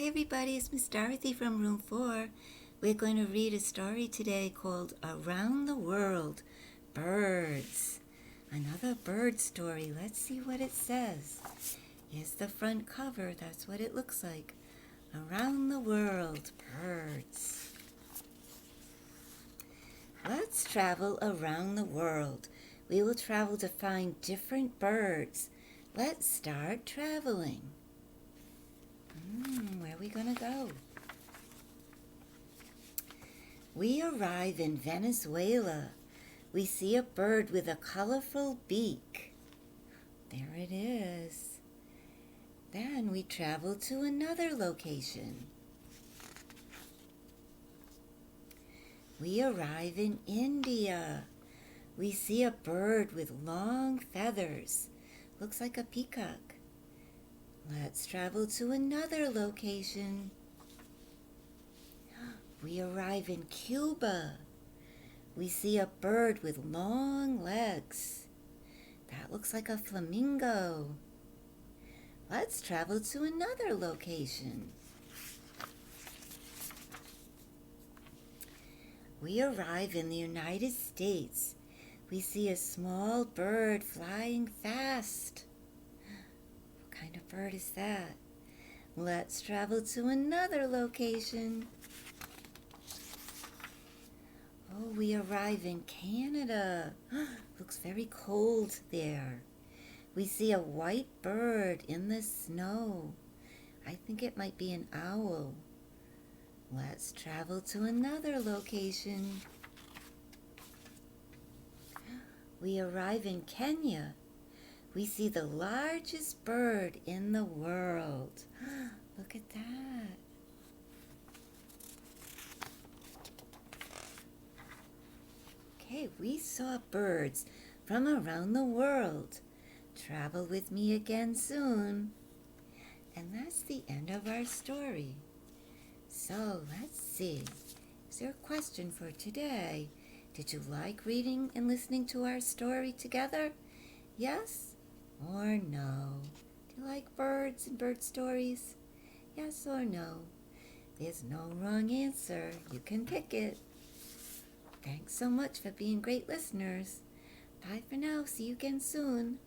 everybody, it's Miss Dorothy from Room 4. We're going to read a story today called Around the World, Birds. Another bird story. Let's see what it says. Here's the front cover. That's what it looks like. Around the World, Birds. Let's travel around the world. We will travel to find different birds. Let's start traveling. Where are we going to go? We arrive in Venezuela. We see a bird with a colorful beak. There it is. Then we travel to another location. We arrive in India. We see a bird with long feathers. Looks like a peacock. Let's travel to another location. We arrive in Cuba. We see a bird with long legs. That looks like a flamingo. Let's travel to another location. We arrive in the United States. We see a small bird flying fast. What kind of bird is that? Let's travel to another location. Oh, we arrive in Canada. Looks very cold there. We see a white bird in the snow. I think it might be an owl. Let's travel to another location. We arrive in Kenya. We see the largest bird in the world. Look at that. Okay, we saw birds from around the world. Travel with me again soon. And that's the end of our story. So let's see. Is there a question for today? Did you like reading and listening to our story together? Yes or no? Do you like birds and bird stories? Yes or no? There's no wrong answer. You can pick it. Thanks so much for being great listeners. Bye for now. See you again soon.